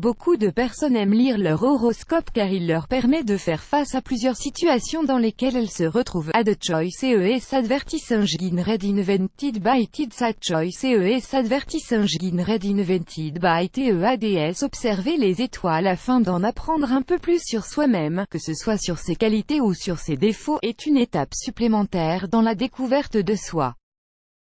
Beaucoup de personnes aiment lire leur horoscope car il leur permet de faire face à plusieurs situations dans lesquelles elles se retrouvent. Ad choice is advertising read invented by TEADS. Ad choice is advertising read invented by TEADS. Observer les étoiles afin d'en apprendre un peu plus sur soi-même, que ce soit sur ses qualités ou sur ses défauts, est une étape supplémentaire dans la découverte de soi.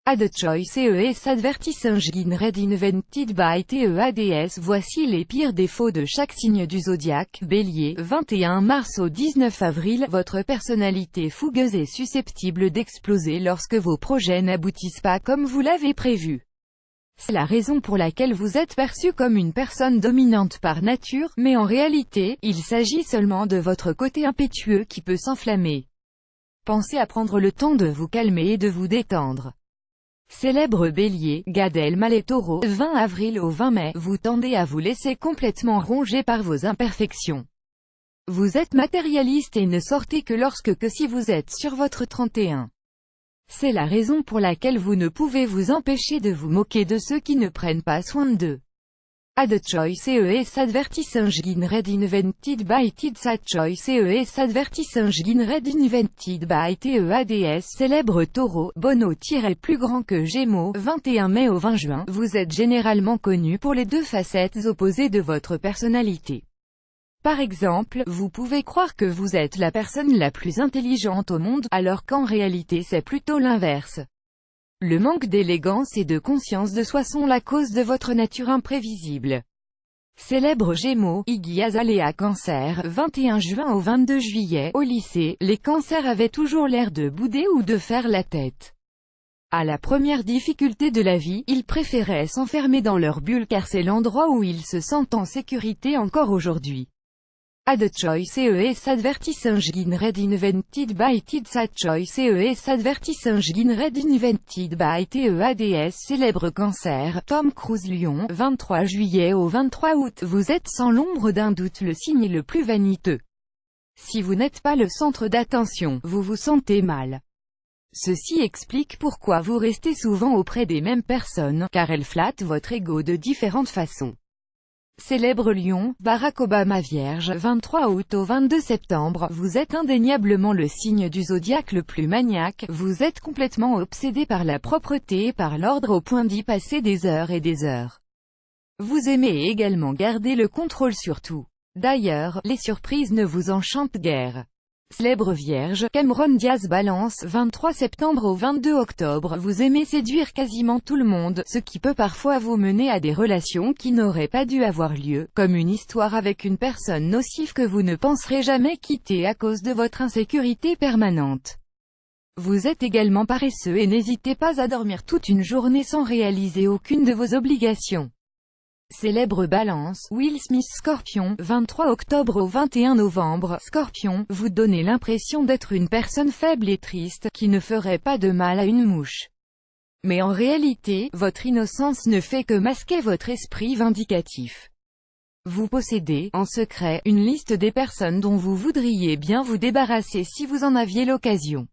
Ad choice is advertising read invented by TEADS. Voici les pires défauts de chaque signe du zodiaque. Bélier, 21 mars au 19 avril, votre personnalité fougueuse est susceptible d'exploser lorsque vos projets n'aboutissent pas comme vous l'avez prévu. C'est la raison pour laquelle vous êtes perçu comme une personne dominante par nature, mais en réalité, il s'agit seulement de votre côté impétueux qui peut s'enflammer. Pensez à prendre le temps de vous calmer et de vous détendre. Célèbre Bélier, Gad Elmaleh. Taureau, 20 avril au 20 mai, vous tendez à vous laisser complètement ronger par vos imperfections. Vous êtes matérialiste et ne sortez que si vous êtes sur votre 31. C'est la raison pour laquelle vous ne pouvez vous empêcher de vous moquer de ceux qui ne prennent pas soin d'eux. Ad choice is advertising read invented by TEADS. Ad choice is advertising read invented by TEADS. Célèbre Taureau, Bono-plus grand que Gémeaux, 21 mai au 20 juin, vous êtes généralement connu pour les deux facettes opposées de votre personnalité. Par exemple, vous pouvez croire que vous êtes la personne la plus intelligente au monde, alors qu'en réalité c'est plutôt l'inverse. Le manque d'élégance et de conscience de soi sont la cause de votre nature imprévisible. Célèbre Gémeaux, Iggy Azalea. Cancer, 21 juin au 22 juillet, au lycée, les cancers avaient toujours l'air de bouder ou de faire la tête. À la première difficulté de la vie, ils préféraient s'enfermer dans leur bulle car c'est l'endroit où ils se sentent en sécurité encore aujourd'hui. Ad choice is advertising read invented by TEADS. Ad choice is advertising read invented by TEADS. Célèbre Cancer, Tom Cruise. Lion, 23 juillet au 23 août, vous êtes sans l'ombre d'un doute le signe le plus vaniteux. Si vous n'êtes pas le centre d'attention, vous vous sentez mal. Ceci explique pourquoi vous restez souvent auprès des mêmes personnes, car elles flattent votre ego de différentes façons. Célèbre Lion, Barack Obama. Vierge, 23 août au 22 septembre, vous êtes indéniablement le signe du zodiaque le plus maniaque, vous êtes complètement obsédé par la propreté et par l'ordre au point d'y passer des heures et des heures. Vous aimez également garder le contrôle sur tout. D'ailleurs, les surprises ne vous enchantent guère. Célèbre Vierge, Cameron Diaz. Balance, 23 septembre au 22 octobre, vous aimez séduire quasiment tout le monde, ce qui peut parfois vous mener à des relations qui n'auraient pas dû avoir lieu, comme une histoire avec une personne nocive que vous ne penserez jamais quitter à cause de votre insécurité permanente. Vous êtes également paresseux et n'hésitez pas à dormir toute une journée sans réaliser aucune de vos obligations. Célèbre Balance, Will Smith. Scorpion, 23 octobre au 21 novembre, Scorpion, vous donnez l'impression d'être une personne faible et triste, qui ne ferait pas de mal à une mouche. Mais en réalité, votre innocence ne fait que masquer votre esprit vindicatif. Vous possédez, en secret, une liste des personnes dont vous voudriez bien vous débarrasser si vous en aviez l'occasion.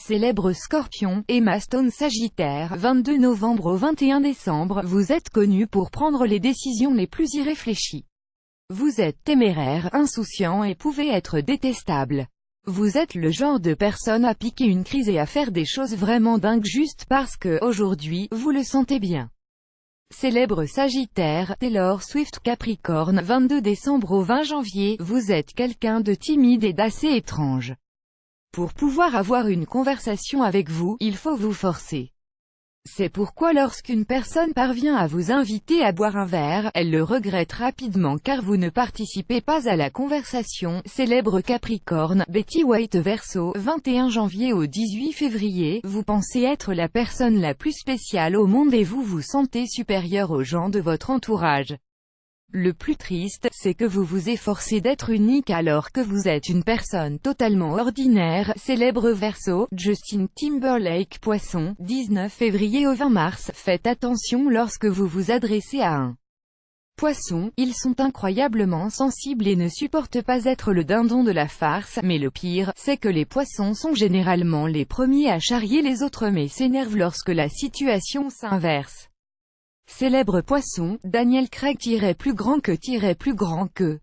Célèbre Scorpion, Emma Stone. Sagittaire, 22 novembre au 21 décembre, vous êtes connu pour prendre les décisions les plus irréfléchies. Vous êtes téméraire, insouciant et pouvez être détestable. Vous êtes le genre de personne à piquer une crise et à faire des choses vraiment dingues juste parce que, aujourd'hui, vous le sentez bien. Célèbre Sagittaire, Taylor Swift. Capricorne, 22 décembre au 20 janvier, vous êtes quelqu'un de timide et d'assez étrange. Pour pouvoir avoir une conversation avec vous, il faut vous forcer. C'est pourquoi lorsqu'une personne parvient à vous inviter à boire un verre, elle le regrette rapidement car vous ne participez pas à la conversation. Célèbre Capricorne, Betty White. Verseau, 21 janvier au 18 février, vous pensez être la personne la plus spéciale au monde et vous vous sentez supérieur aux gens de votre entourage. Le plus triste, c'est que vous vous efforcez d'être unique alors que vous êtes une personne totalement ordinaire. Célèbre Verseau, Justin Timberlake. Poisson, 19 février au 20 mars, faites attention lorsque vous vous adressez à un Poisson, ils sont incroyablement sensibles et ne supportent pas être le dindon de la farce, mais le pire, c'est que les poissons sont généralement les premiers à charrier les autres mais s'énervent lorsque la situation s'inverse. Célèbre poisson, Daniel Craig plus grand que plus grand que.